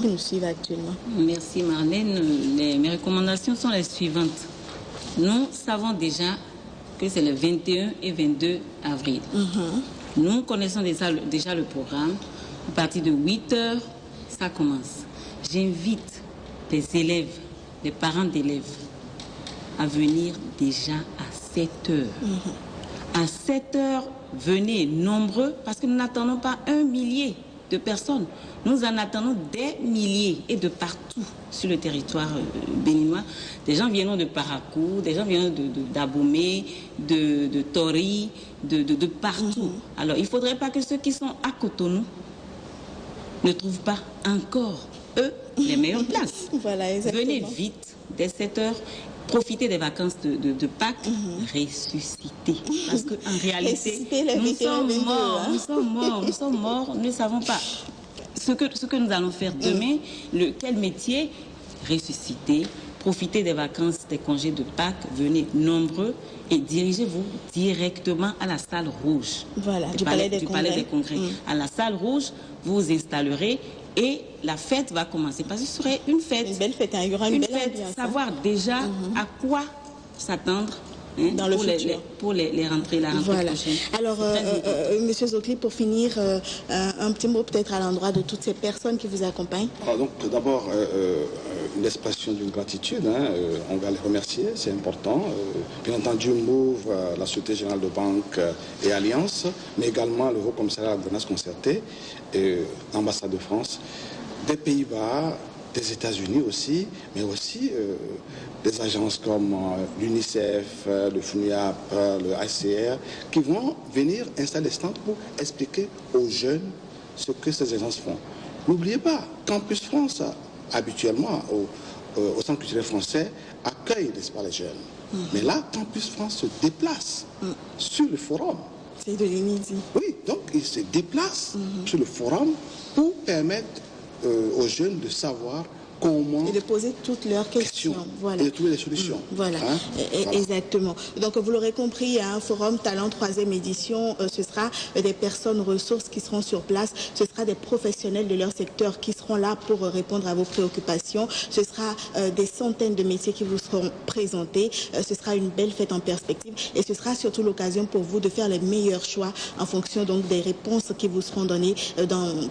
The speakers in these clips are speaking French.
qui nous suivent actuellement. Merci Marlène. Mes recommandations sont les suivantes. Nous savons déjà que c'est le 21 et 22 avril. Nous connaissons déjà le programme. À partir de 8 h, ça commence. J'invite les élèves, les parents d'élèves à venir déjà à 7 h. À 7 h, venez nombreux parce que nous n'attendons pas 1 millier de personnes. Nous en attendons des milliers et de partout sur le territoire béninois. Des gens viennent de Parakou, des gens viennent d'Abomey, de Tori, de partout. Alors, il ne faudrait pas que ceux qui sont à Cotonou ne trouvent pas encore, eux, les meilleures places. Voilà, exactement. Venez vite, dès 7 h. Profitez des vacances de Pâques, ressusciter. Parce qu'en réalité, nous sommes morts, nous ne savons pas ce que nous allons faire demain, quel métier, ressusciter, profitez des vacances, des congés de Pâques, venez nombreux et dirigez-vous directement à la salle rouge. Voilà, du Palais des Congrès. À la salle rouge, vous vous installerez et la fête va commencer. Parce que ce serait une fête. Une belle fête, hein. Il y aura une belle fête, ambiance, savoir déjà à quoi s'attendre. Dans le futur. Pour les rentrées, la rentrée prochaine. Alors, Monsieur Zokli, pour finir, un petit mot peut-être à l'endroit de toutes ces personnes qui vous accompagnent. Donc, d'abord, une expression d'une gratitude. On va les remercier, c'est important. Bien entendu, Move, la Société Générale de Banque et Alliance, mais également le Haut Commissariat à la gouvernance concertée, l'ambassade de France, des Pays-Bas, des États-Unis aussi, mais aussi des agences comme l'UNICEF, le FUNIAP, le ICR, qui vont venir installer des stands pour expliquer aux jeunes ce que ces agences font. N'oubliez pas, Campus France, habituellement, au Centre culturel français, accueille, n'est-ce pas, les jeunes. Mais là, Campus France se déplace sur le forum. C'est de l'inédit. Oui, donc il se déplace sur le forum pour permettre aux jeunes de savoir comment... Et de poser toutes leurs questions. Voilà. Et de trouver des solutions. Voilà. Exactement. Donc, vous l'aurez compris, un forum Talent 3e édition, ce sera des personnes ressources qui seront sur place. Ce sera des professionnels de leur secteur qui seront là pour répondre à vos préoccupations. Ce sera des centaines de métiers qui vous seront présentés. Ce sera une belle fête en perspective. Et ce sera surtout l'occasion pour vous de faire les meilleurs choix en fonction donc des réponses qui vous seront données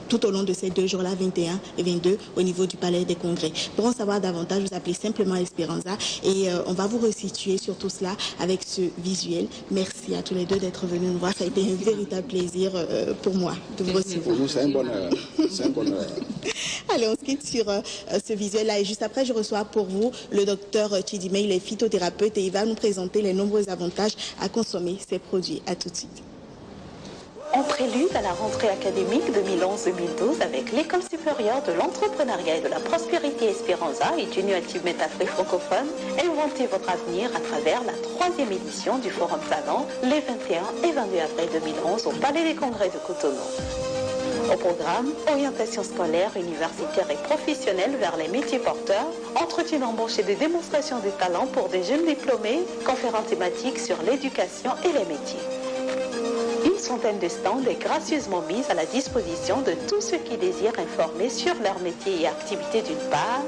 tout au long de ces 2 jours-là, 21 et 22, au niveau du Palais des Congrès. Pour en savoir davantage, vous appelez simplement Esperanza et on va vous resituer sur tout cela avec ce visuel. Merci à tous les deux d'être venus nous voir. Ça a été un véritable plaisir pour moi de vous recevoir. Pour nous, c'est un bonheur. C'est un bonheur. Allez, on se quitte sur ce visuel-là et juste après, je reçois pour vous le docteur Chidime. Il est phytothérapeute et il va nous présenter les nombreux avantages à consommer ces produits. À tout de suite. En prélude à la rentrée académique 2011-2012 avec l'École supérieure de l'entrepreneuriat et de la prospérité Esperanza et du New Achievement Afrique francophone, inventez votre avenir à travers la 3e édition du Forum Talent les 21 et 22 avril 2011 au Palais des Congrès de Cotonou. Au programme, orientation scolaire, universitaire et professionnelle vers les métiers porteurs, entretien d'embauche et de démonstration des talents pour des jeunes diplômés, conférences thématiques sur l'éducation et les métiers. Une centaine de stands est gracieusement mise à la disposition de tous ceux qui désirent informer sur leur métier et activités d'une part,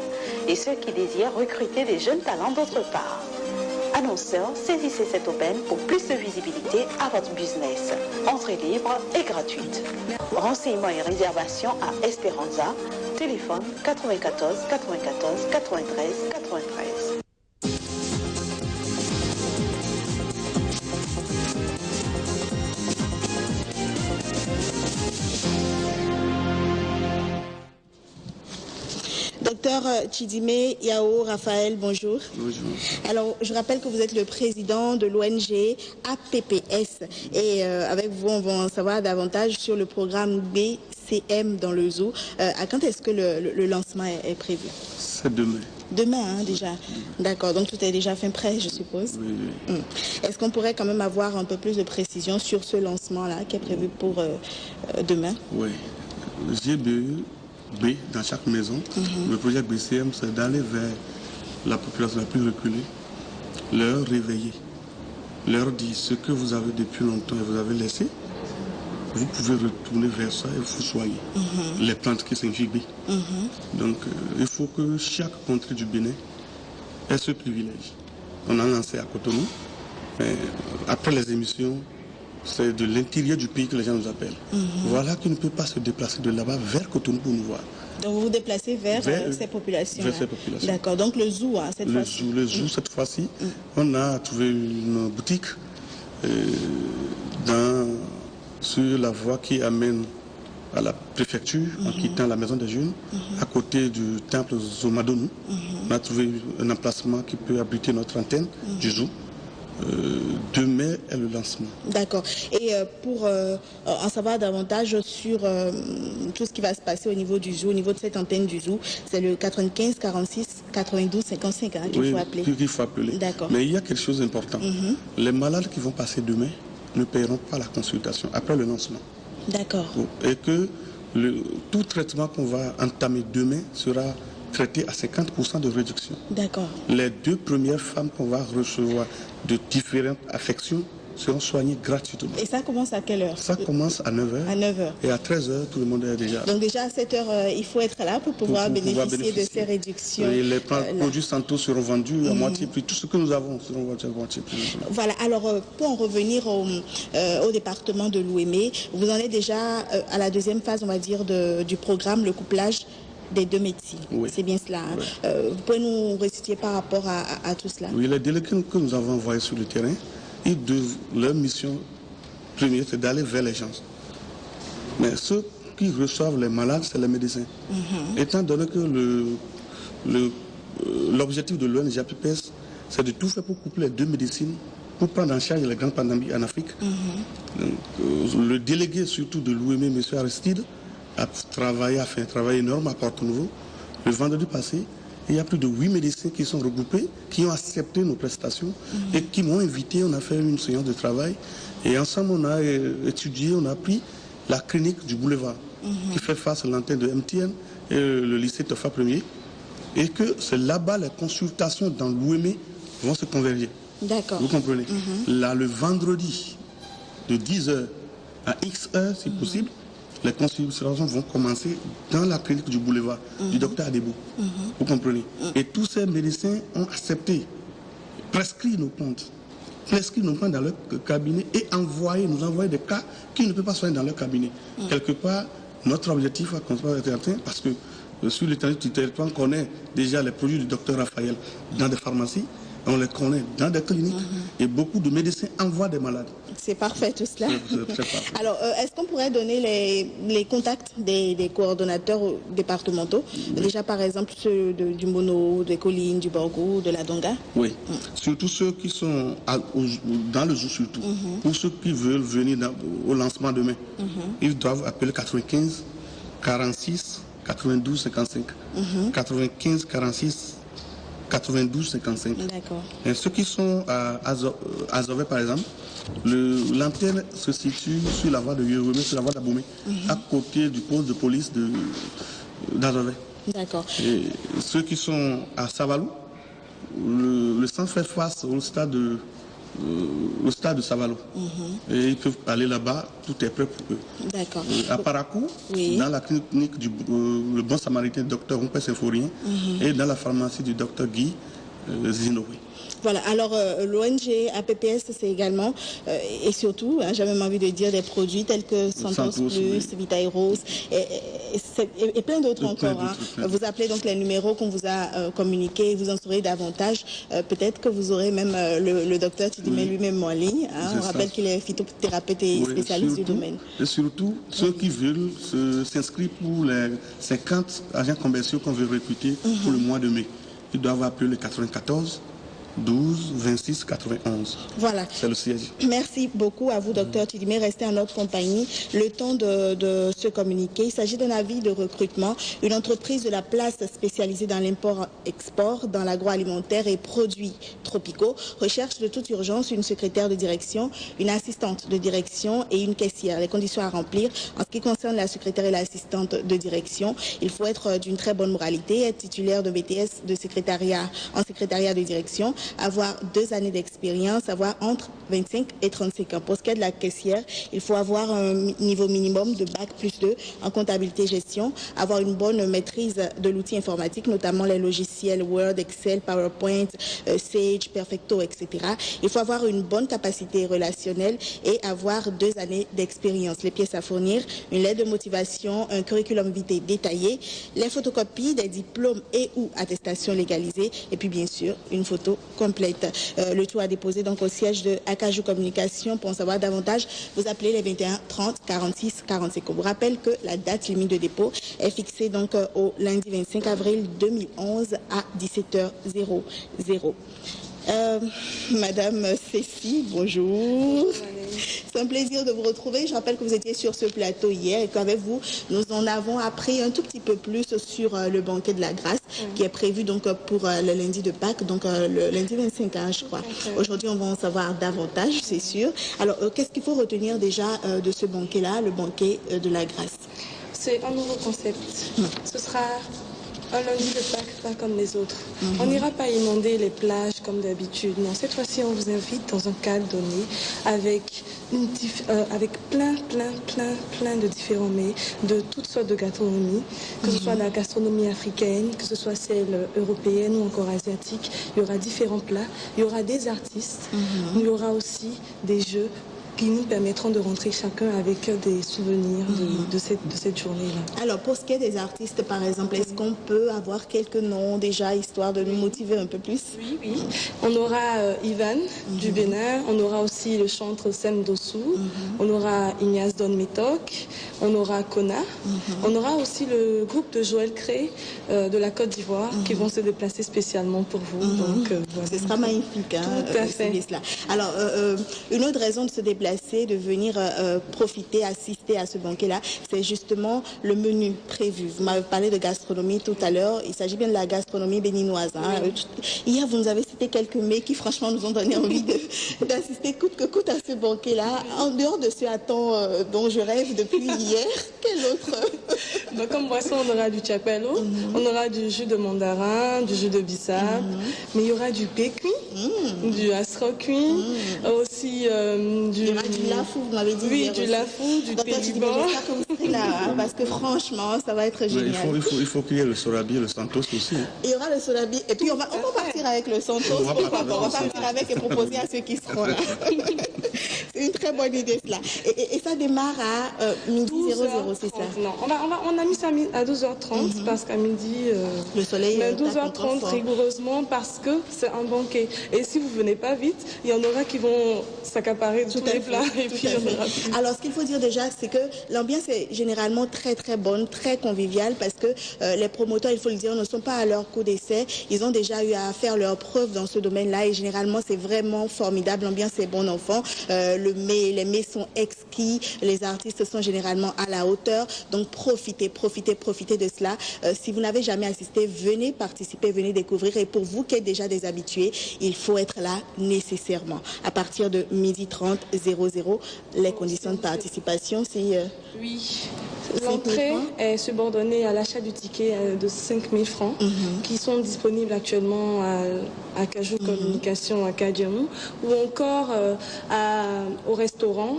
et ceux qui désirent recruter des jeunes talents d'autre part. Annonceurs, saisissez cette aubaine pour plus de visibilité à votre business. Entrée libre et gratuite. Renseignements et réservations à Esperanza, téléphone 94 94 93 93. Docteur Chidime Yao Raphaël, bonjour. Bonjour. Alors, je rappelle que vous êtes le président de l'ONG APPS et avec vous, on va en savoir davantage sur le programme BCM dans le zoo. À quand est-ce que le lancement est prévu? C'est demain. Demain, hein, déjà. D'accord, donc tout est déjà fin prêt, je suppose. Oui. Est-ce qu'on pourrait quand même avoir un peu plus de précision sur ce lancement-là qui est prévu pour demain? Oui. Le GBE B dans chaque maison. Le projet BCM, c'est d'aller vers la population la plus reculée, leur réveiller, leur dire ce que vous avez depuis longtemps et vous avez laissé, vous pouvez retourner vers ça et vous soyez les plantes qui s'infibent. Donc, il faut que chaque contrée du Bénin ait ce privilège. On a lancé à Cotonou, mais après les émissions, c'est de l'intérieur du pays que les gens nous appellent. Voilà qu'ils ne peuvent pas se déplacer de là-bas vers Cotonou pour nous voir. Donc vous vous déplacez vers ces populations. Vers ces populations. D'accord, donc le zoo, hein, cette fois-ci. Le zoo, cette fois-ci, on a trouvé une boutique sur la voie qui amène à la préfecture, en quittant la maison des jeunes, à côté du temple Zomadonou. On a trouvé un emplacement qui peut abriter notre antenne du zoo. Demain est le lancement. D'accord. Et pour en savoir davantage sur tout ce qui va se passer au niveau du zoo, au niveau de cette antenne du zoo, c'est le 95 46 92 55 qu'il faut appeler. Qu'il faut appeler. D'accord. Mais il y a quelque chose d'important. Les malades qui vont passer demain ne paieront pas la consultation après le lancement. D'accord. Et que tout traitement qu'on va entamer demain sera traité à 50% de réduction. D'accord. Les 2 premières femmes qu'on va recevoir de différentes affections seront soignées gratuitement. Et ça commence à quelle heure? Ça commence à 9h. À 9h. Et à 13h, tout le monde est déjà. Donc déjà à 7h, il faut être là pour pouvoir bénéficier de ces réductions. Et les produits Santos seront vendus à moitié prix. Tout ce que nous avons seront vendus à moitié prix. Voilà. Alors pour en revenir au département de l'Ouémé, vous en êtes déjà à la deuxième phase, on va dire, du programme, le couplage des 2 médecines. Oui. C'est bien cela. Hein. Oui. Vous pouvez nous réciter par rapport à tout cela? Oui, les délégués que nous avons envoyés sur le terrain, leur mission première, c'est d'aller vers les gens. Mais ceux qui reçoivent les malades, c'est les médecins. Étant donné que l'objectif de l'ONG-APPS, c'est de tout faire pour coupler les 2 médecines, pour prendre en charge les grandes pandémies en Afrique. Donc, le délégué surtout de l'OUM, M. Aristide, a fait un travail énorme à Porto-Nouveau. Le vendredi passé, il y a plus de 8 médecins qui sont regroupés, qui ont accepté nos prestations et qui m'ont invité. On a fait une séance de travail et ensemble on a étudié, on a pris la clinique du boulevard qui fait face à l'antenne de MTN et le lycée Tofa 1er, et que c'est là-bas les consultations dans l'OUM vont se converger. D'accord. Vous comprenez? Là, le vendredi de 10h à X heures, si possible, les consultations vont commencer dans la clinique du boulevard du docteur Adebou. Vous comprenez? Et tous ces médecins ont accepté, prescrit nos plantes dans leur cabinet et nous envoyer des cas qui ne peuvent pas soigner dans leur cabinet. Quelque part, notre objectif a été atteint parce que sur le territoire, on connaît déjà les produits du docteur Raphaël dans des pharmacies. On les connaît dans des cliniques et beaucoup de médecins envoient des malades. C'est parfait tout cela. Alors, est-ce qu'on pourrait donner les contacts des coordonnateurs départementaux? Déjà, par exemple, ceux du Mono, des Collines, du Borgou, de la Donga? Oui, surtout ceux qui sont dans le zoo surtout. Pour ceux qui veulent venir au lancement demain, ils doivent appeler 95 46 92 55. 95 46 92 55. D'accord. Et ceux qui sont à Azové, par exemple, l'antenne se situe sur la voie de Yéroumé, sur la voie d'Aboumé, à côté du poste de police d'Azové. D'accord. Et ceux qui sont à Savalou, le centre fait face au stade de Savalou. Et ils peuvent aller là-bas, tout est prêt pour eux. D'accord. À Parakou, dans la clinique le bon samaritain docteur Rompé Symphorien, et dans la pharmacie du docteur Guy Zinoui. Voilà, alors l'ONG APPS, c'est également, et surtout, j'ai même envie de dire, des produits tels que Santos Plus, Vitaeros, et plein d'autres encore. Vous appelez donc les numéros qu'on vous a communiqués, vous en saurez davantage. Peut-être que vous aurez même le docteur Tidimé lui-même en ligne. On rappelle qu'il est phytothérapeute et spécialiste du domaine. Et surtout, ceux qui veulent s'inscrire pour les 50 agents commerciaux qu'on veut recruter pour le mois de mai, ils doivent appeler le 94 12 26 91. Voilà. C'est le siège. Merci beaucoup à vous, docteur Tidimé. Restez en notre compagnie. Le temps de se communiquer. Il s'agit d'un avis de recrutement. Une entreprise de la place spécialisée dans l'import-export, dans l'agroalimentaire et produits tropicaux recherche de toute urgence une secrétaire de direction, une assistante de direction et une caissière. Les conditions à remplir. En ce qui concerne la secrétaire et l'assistante de direction, il faut être d'une très bonne moralité, être titulaire de BTS en secrétariat de direction, avoir 2 années d'expérience, avoir entre 25 et 35 ans. Pour ce qui est de la caissière, il faut avoir un niveau minimum de bac plus 2 en comptabilité gestion, avoir une bonne maîtrise de l'outil informatique, notamment les logiciels Word, Excel, PowerPoint, Sage, Perfecto, etc. Il faut avoir une bonne capacité relationnelle et avoir 2 années d'expérience. Les pièces à fournir, une lettre de motivation, un curriculum vitae détaillé, les photocopies des diplômes et ou attestations légalisées et puis bien sûr une photo complète. Le tout à déposer donc au siège de Acajou Communication. Pour en savoir davantage, vous appelez les 21 30 46 45. On vous rappelle que la date limite de dépôt est fixée donc au lundi 25 avril 2011 à 17h00. Madame Cécile, bonjour. C'est un plaisir de vous retrouver. Je rappelle que vous étiez sur ce plateau hier et qu'avec vous, nous en avons appris un tout petit peu plus sur le banquet de la grâce qui est prévu donc pour le lundi de Pâques, donc le lundi 25, je crois. Aujourd'hui, on va en savoir davantage, c'est sûr. Alors, qu'est-ce qu'il faut retenir déjà de ce banquet-là, le banquet de la grâce? C'est un nouveau concept. Ce sera un lundi de Pâques, pas comme les autres. On n'ira pas inonder les plages comme d'habitude. Non, cette fois-ci, on vous invite dans un cadre donné avec plein de différents mets, de toutes sortes de gastronomies, que ce soit la gastronomie africaine, que ce soit celle européenne ou encore asiatique. Il y aura différents plats, il y aura des artistes, il y aura aussi des jeux qui nous permettront de rentrer chacun avec des souvenirs de cette journée-là. Alors, pour ce qui est des artistes, par exemple, est-ce qu'on peut avoir quelques noms déjà, histoire de nous motiver un peu plus? Oui. On aura Ivan du Bénin, on aura aussi le chanteur Sem Dossou, on aura Ignace Don Metok, on aura Kona, on aura aussi le groupe de Joël Cré de la Côte d'Ivoire qui vont se déplacer spécialement pour vous. Donc, voilà. Ce sera magnifique. Tout à fait. Alors, une autre raison de se déplacer, de venir profiter, assister à ce banquet-là, c'est justement le menu prévu. Vous m'avez parlé de gastronomie tout à l'heure. Il s'agit bien de la gastronomie béninoise. Hier, vous nous avez cité quelques mets qui, franchement, nous ont donné envie d'assister coûte que coûte à ce banquet-là. En dehors de ce attend dont je rêve depuis hier, quel autre? Donc, comme boisson, on aura du chapello, on aura du jus de mandarin, du jus de bissap, mais il y aura du pécuit, du astro cuit, aussi du lafou, vous m'avez dit. Oui, du lafou, du péliban. Parce que franchement, ça va être génial. Il faut qu'il y ait le sorabi et le santos aussi. Il y aura le sorabi. Et puis, on va partir avec le santos. On va partir avec et proposer à ceux qui seront là. C'est une très bonne idée, cela. Et ça démarre à midi 00, c'est ça? Non, on a mis ça à 12h30 parce qu'à midi, le soleil mais 12h30 rigoureusement parce que c'est un banquet. Et si vous venez pas vite, il y en aura qui vont s'accaparer de tous les plats et puis il y en aura plus. Alors, ce qu'il faut dire déjà, c'est que l'ambiance est généralement très très bonne, très conviviale parce que les promoteurs, il faut le dire, ne sont pas à leur coup d'essai. Ils ont déjà eu à faire leurs preuves dans ce domaine-là et généralement, c'est vraiment formidable. L'ambiance est bon enfant. Les mets sont exquis. Les artistes sont généralement à la hauteur. Donc, profitez de cela. Si vous n'avez jamais assisté, venez participer, venez découvrir. Et pour vous qui êtes déjà des habitués, il faut être là nécessairement. À partir de 12h30, les conditions de participation, c'est... Oui. L'entrée est subordonnée à l'achat du ticket de 5 000 francs qui sont disponibles actuellement à Acajou Communication à Kadiamou ou encore au restaurant.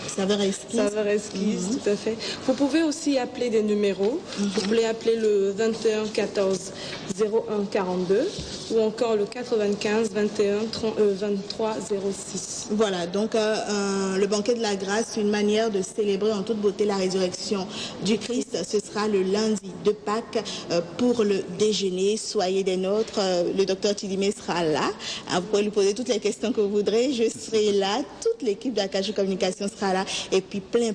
Saveur esquisse. Tout à fait. Vous pouvez aussi appeler des numéros. Vous pouvez appeler le 21 14 01 42 ou encore le 95 21 23 06. Voilà, donc le banquet de la grâce, une manière de célébrer en toute beauté la résurrection du Christ. Ce sera le lundi de Pâques pour le déjeuner. Soyez des nôtres. Le docteur Tidimé sera là. Vous pouvez lui poser toutes les questions que vous voudrez. Je serai là. Toute l'équipe d'Acajou Communication sera là. Et puis plein